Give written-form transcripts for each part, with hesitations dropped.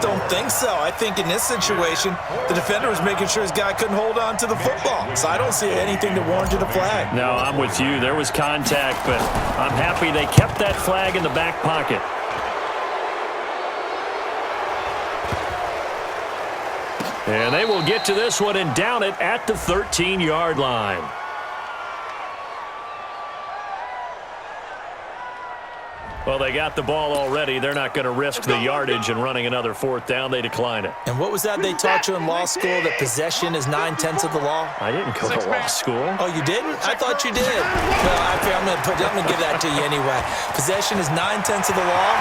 Don't think so. I think in this situation, the defender was making sure his guy couldn't hold on to the football. So I don't see anything that warranted a flag. No, I'm with you. There was contact, but I'm happy they kept that flag in the back pocket. And they will get to this one and down it at the 13-yard line. Well, they got the ball already. They're not going to risk the yardage and running another fourth down. They decline it. And what was that they taught you in law school, that possession is 9/10 of the law? I didn't go to law school. Oh, you didn't? I thought you did. Well, I'm going to give that to you anyway. Possession is 9/10 of the law,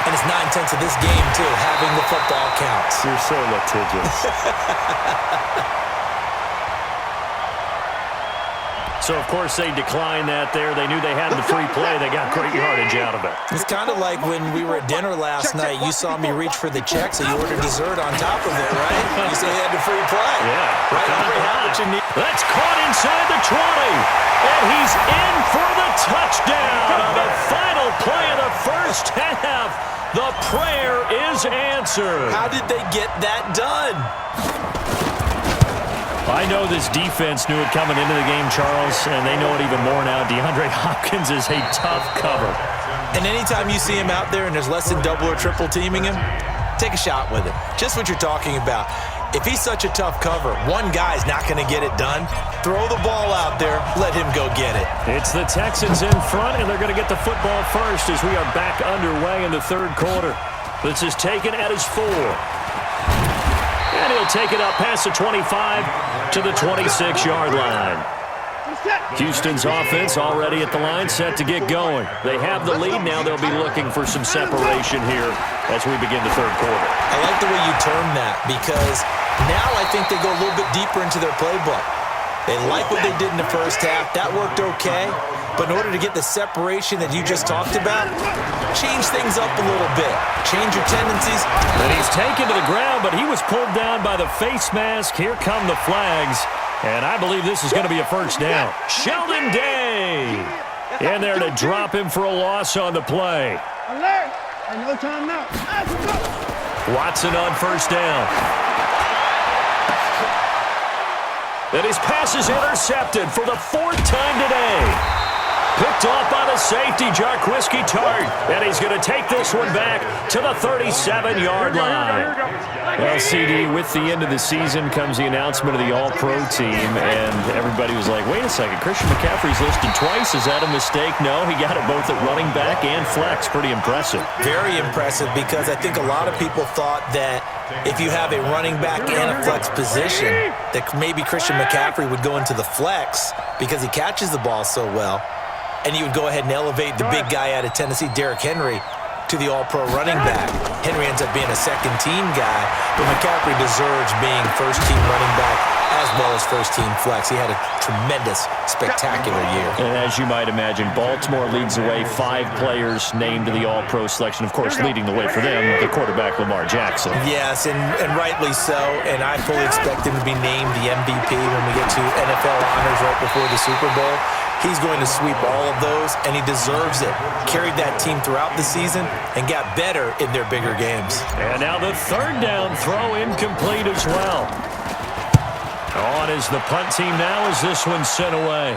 and it's 9/10 of this game, too. Having the football counts. You're so litigious. So, of course, they declined that there. They knew they had the free play. They got great yardage out of it. It's kind of like when we were at dinner last night. You saw me reach for the check, so you ordered dessert on top of it, right? You said you had the free play. Yeah. Right? You have what you need. That's caught inside the 20. And he's in for the touchdown on the final play of the first half. The prayer is answered. How did they get that done? I know this defense knew it coming into the game, Charles, and they know it even more now. DeAndre Hopkins is a tough cover. And anytime you see him out there and there's less than double or triple teaming him, take a shot with it. Just what you're talking about. If he's such a tough cover, one guy's not going to get it done. Throw the ball out there. Let him go get it. It's the Texans in front, and they're going to get the football first as we are back underway in the third quarter. This is taken at his 4. And he'll take it up past the 25 to the 26-yard line. Houston's offense already at the line, set to get going. They have the lead. Now they'll be looking for some separation here as we begin the third quarter. I like the way you term that, because now I think they go a little bit deeper into their playbook. They like what they did in the first half. That worked okay. But in order to get the separation that you just talked about, change things up a little bit. Change your tendencies. And he's taken to the ground, but he was pulled down by the face mask. Here come the flags. And I believe this is going to be a first down. Sheldon Day in there to drop him for a loss on the play. Alert! And no timeout. Watson on first down. And his pass is intercepted for the 4th time today. Picked off by the safety, Jarquiski Tart. And he's going to take this one back to the 37-yard line. Well, CD, with the end of the season comes the announcement of the All-Pro team. And everybody was like, wait a second, Christian McCaffrey's listed twice. Is that a mistake? No, he got it both at running back and flex. Pretty impressive. Very impressive, because I think a lot of people thought that if you have a running back and a flex position, that maybe Christian McCaffrey would go into the flex because he catches the ball so well. And you would go ahead and elevate the big guy out of Tennessee, Derrick Henry, to the All-Pro running back. Henry ends up being a second-team guy, but McCaffrey deserves being first-team running back as well as first-team flex. He had a tremendous, spectacular year. And as you might imagine, Baltimore leads the way. 5 players named to the All-Pro selection. Of course, leading the way for them, the quarterback, Lamar Jackson. Yes, and rightly so. And I fully expect him to be named the MVP when we get to NFL honors right before the Super Bowl. He's going to sweep all of those, and he deserves it. Carried that team throughout the season and got better in their bigger games. And now the third down throw incomplete as well. On is the punt team now as this one's sent away.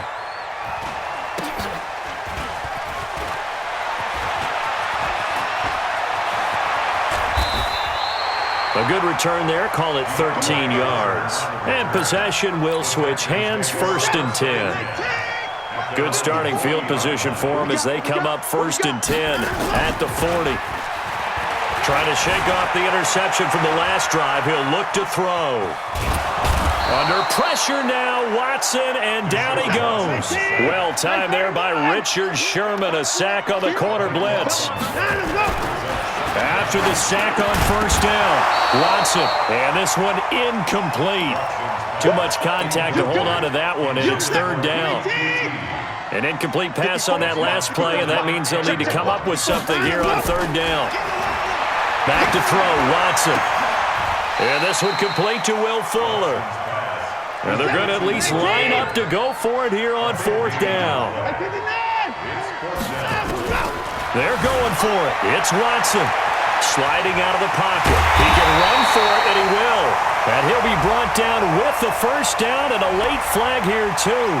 A good return there. Call it 13 yards. And possession will switch hands, 1st and 10. Good starting field position for them as they come up 1st and 10 at the 40. Trying to shake off the interception from the last drive. He'll look to throw. Under pressure now, Watson, and down he goes. Well timed there by Richard Sherman. A sack on the corner blitz. After the sack on 1st down, Watson, and this one incomplete. Too much contact to hold on to that one, and it's 3rd down. An incomplete pass on that last play, and that means they'll need to come up with something here on 3rd down. Back to throw, Watson. And this one complete to Will Fuller. And they're going to at least line up to go for it here on 4th down. They're going for it. It's Watson. Sliding out of the pocket. He can run for it, and he will. And he'll be brought down with the first down and a late flag here, too.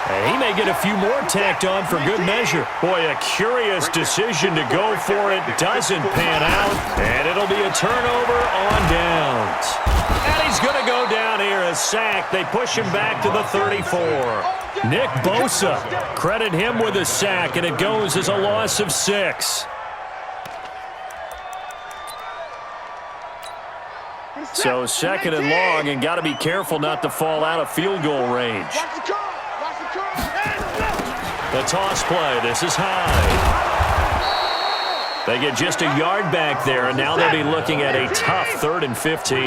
And he may get a few more tacked on for good measure. Boy, a curious decision to go for it. Doesn't pan out. And it'll be a turnover on downs. And he's going to go down here, a sack. They push him back to the 34. Nick Bosa, credit him with a sack, and it goes as a loss of 6. So second and long, and got to be careful not to fall out of field goal range. The toss play. This is high. They get just a yard back there, and now they'll be looking at a tough 3rd and 15.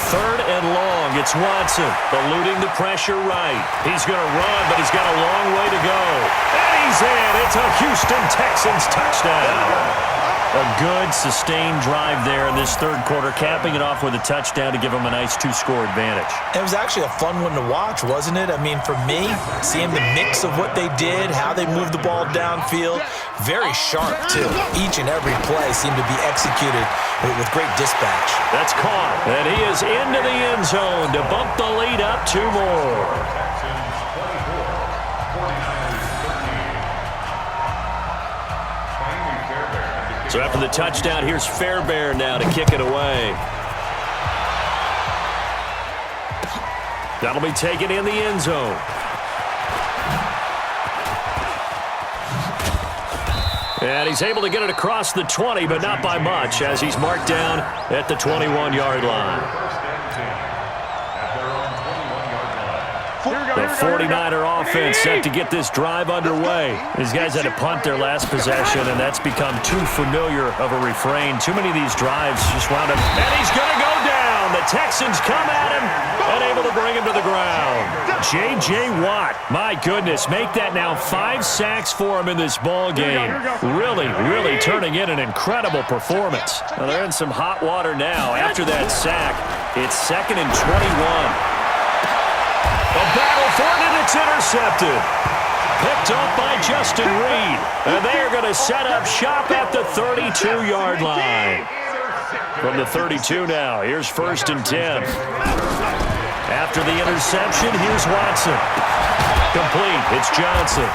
3rd and long. It's Watson eluding the pressure right. He's going to run, but he's got a long way to go. And he's in. It's a Houston Texans touchdown. A good, sustained drive there in this third quarter, capping it off with a touchdown to give them a nice 2-score advantage. It was actually a fun one to watch, wasn't it? I mean, for me, seeing the mix of what they did, how they moved the ball downfield, very sharp, too. Each and every play seemed to be executed with great dispatch. That's caught. And he is into the end zone to bump the lead up 2 more. So after the touchdown, here's Fairbairn now to kick it away. That'll be taken in the end zone. And he's able to get it across the 20, but not by much, as he's marked down at the 21-yard line. The 49er offense set to get this drive underway. These guys had to punt their last possession, and that's become too familiar of a refrain. Too many of these drives just wound up. And he's going to go down. The Texans come at him and able to bring him to the ground. J.J. Watt, my goodness, make that now 5 sacks for him in this ball game. Really, really turning in an incredible performance. Well, they're in some hot water now. After that sack, it's 2nd and 21. A battle for it, and it's intercepted. Picked up by Justin Reed. And they are going to set up shop at the 32-yard line. From the 32 now, here's 1st and 10. After the interception, here's Watson. Complete. It's Johnson.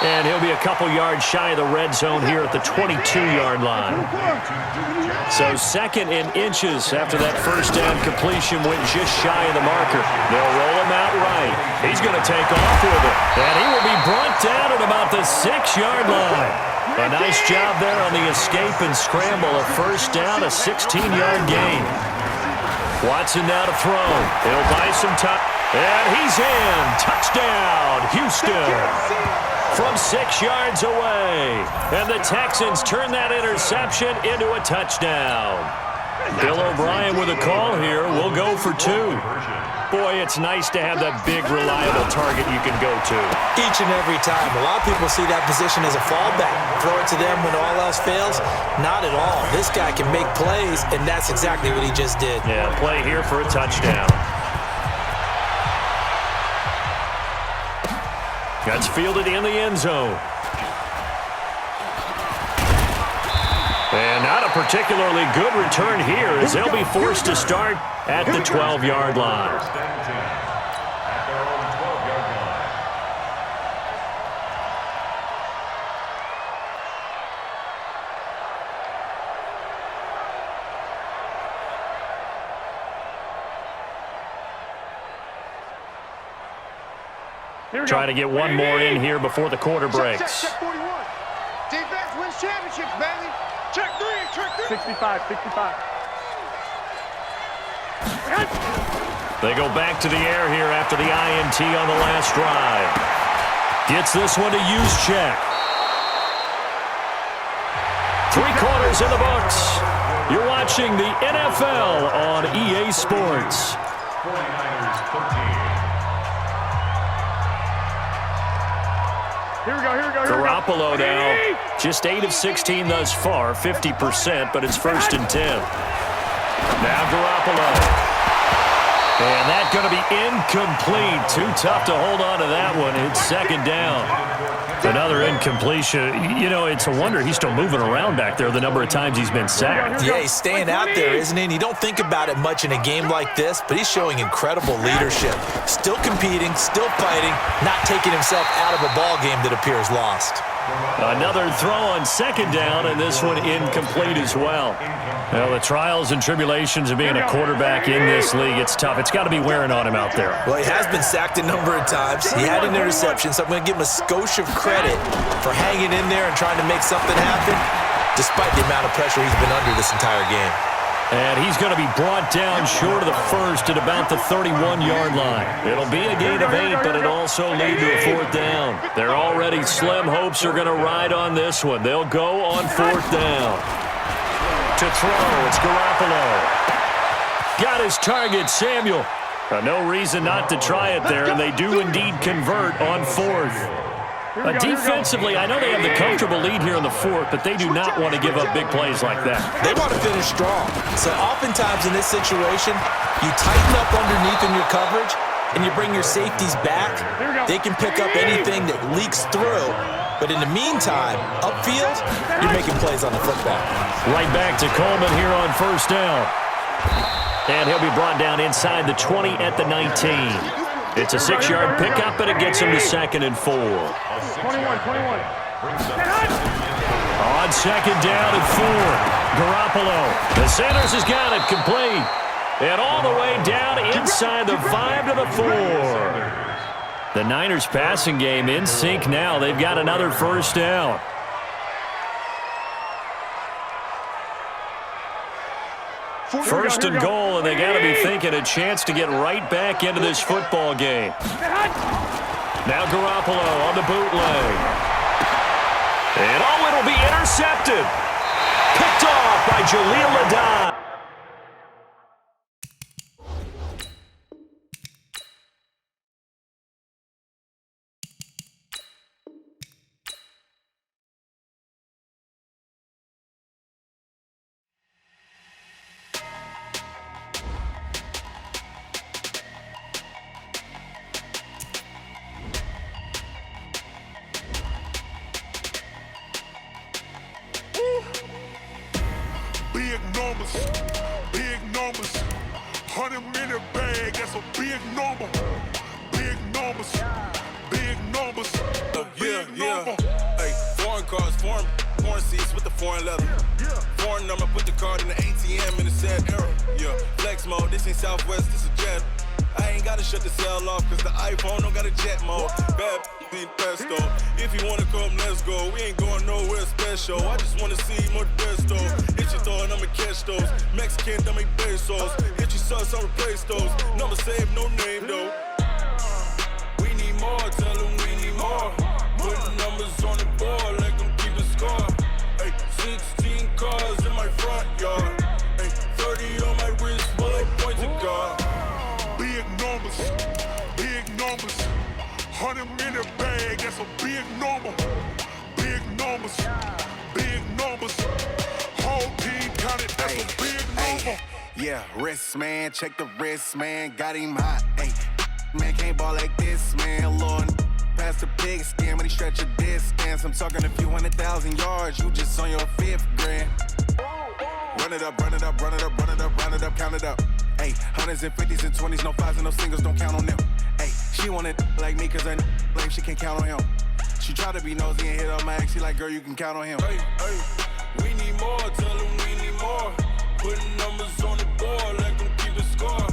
And he'll be a couple yards shy of the red zone here at the 22-yard line. So 2nd and inches after that first down completion went just shy of the marker. They'll roll him out right. He's going to take off with it. And he will be brought down at about the 6-yard line. A nice job there on the escape and scramble. A first down, a 16-yard gain. Watson now to throw. He'll buy some time. And he's in. Touchdown, Houston. From 6 yards away. And the Texans turn that interception into a touchdown. Bill O'Brien with a call here. We'll go for 2. Boy, it's nice to have that big, reliable target you can go to. Each and every time. A lot of people see that position as a fallback. Throw it to them when all else fails. Not at all. This guy can make plays, and that's exactly what he just did. Yeah, play here for a touchdown. That's fielded in the end zone. And not a particularly good return here as they'll be forced to start at the 12-yard line. Trying to get one more in here before the quarter breaks. Check 41. Defense wins championships, baby. Check 3. 65. They go back to the air here after the INT on the last drive. Gets this one to Juszczyk. 3 quarters in the books. You're watching the NFL on EA Sports. 49ers 15. Here we go. Garoppolo now, just 8 of 16 thus far, 50%, but it's 1st and 10. Now Garoppolo. And that's going to be incomplete. Too tough to hold on to that one. It's 2nd down. Another incompletion. You know, it's a wonder he's still moving around back there the number of times he's been sacked. Yeah, he's staying out there, isn't he? And you don't think about it much in a game like this, but he's showing incredible leadership. Still competing, still fighting, not taking himself out of a ball game that appears lost. Another throw on second down, and this one incomplete as well. Well, the trials and tribulations of being a quarterback in this league, it's tough. It's got to be wearing on him out there. Well, he has been sacked a number of times. He had an interception, so I'm going to give him a skosh of credit for hanging in there and trying to make something happen, despite the amount of pressure he's been under this entire game. And he's going to be brought down short of the first at about the 31-yard line. It'll be a gain of 8, but it'll also lead to a fourth down. Their already slim hopes are going to ride on this one. They'll go on fourth down. To throw, it's Garoppolo. Got his target, Samuel. No reason not to try it there, and they do indeed convert on fourth. Defensively, I know they have the comfortable lead here in the fourth, but they do not want to give up big plays like that. They want to finish strong. So oftentimes in this situation, you tighten up underneath in your coverage, and you bring your safeties back. They can pick up anything that leaks through. But in the meantime, upfield, you're making plays on the football. Right back to Coleman here on first down. And he'll be brought down inside the 20 at the 19. It's a 6-yard pickup, and it gets him to 2nd and 4. 21. On second down and 4, Garoppolo. The Sanders has got it complete. And all the way down inside the 5 to the 4. The Niners passing game in sync now. They've got another first down. First and goal, and they got to be thinking a chance to get right back into this football game. Now Garoppolo on the bootleg. And it'll be intercepted. Picked off by Jaleel Adad. Big numbers, 100-minute bag, that's a big number. Big numbers, big numbers, big number. Hey, foreign cars, foreign seats with the foreign leather. Foreign number, put the card in the ATM in the sad era. Yeah, flex mode, this ain't Southwest, this a jet. I ain't gotta shut the cell off, cause the iPhone don't got a jet mode. Bad in pesto. If you wanna come, let's go. We ain't going nowhere special. I just wanna see more pesto. Hit your thought, I'ma catch those. Mexican, don't make pesos. Hit your sauce, I'll replace those. Number saved, no name though. We need more, tell them we need more. Putting numbers on the board like I'm keeping score. Hey, 16 cars in my front yard. Hey, 30 on my wrist, while I point to God. Big numbers, 100-minute bag, that's a big number. Big numbers, whole team counted, that's a big number. Yeah, wrist man, check the wrist man, got him hot. Hey, man can't ball like this, man. Lord, past the pig skin when he stretch a distance. I'm talking a few 100,000 yards, you just on your 5th grand. Run it up, run it up, run it up, run it up, run it up, count it up. Hey, 100s and 50s and 20s, no 5s and no singles, don't count on them. Hey, she wanted like me cause I blame she can't count on him. She tried to be nosy and hit on my ex, she like, girl, you can count on him. Hey, we need more, tell them we need more. Putting numbers on the board like I'm keeping score.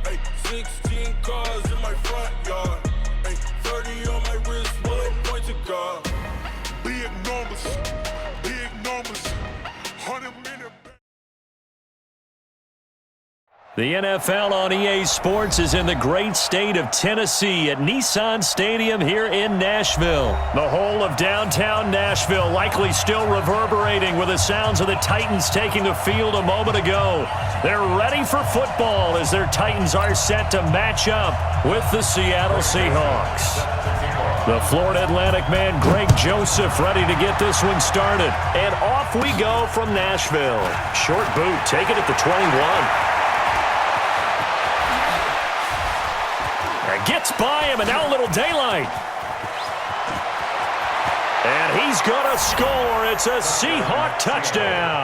Hey, 16 cars in my front yard. Hey, 30 on my wrist, while I point to God. Big numbers, 100-minute. The NFL on EA Sports is in the great state of Tennessee at Nissan Stadium here in Nashville. The whole of downtown Nashville likely still reverberating with the sounds of the Titans taking the field a moment ago. They're ready for football as their Titans are set to match up with the Seattle Seahawks. The Florida Atlantic man Greg Joseph ready to get this one started. And off we go from Nashville. Short boot, take it at the 21. Gets by him, and now a little daylight. And he's going to score. It's a Seahawk touchdown.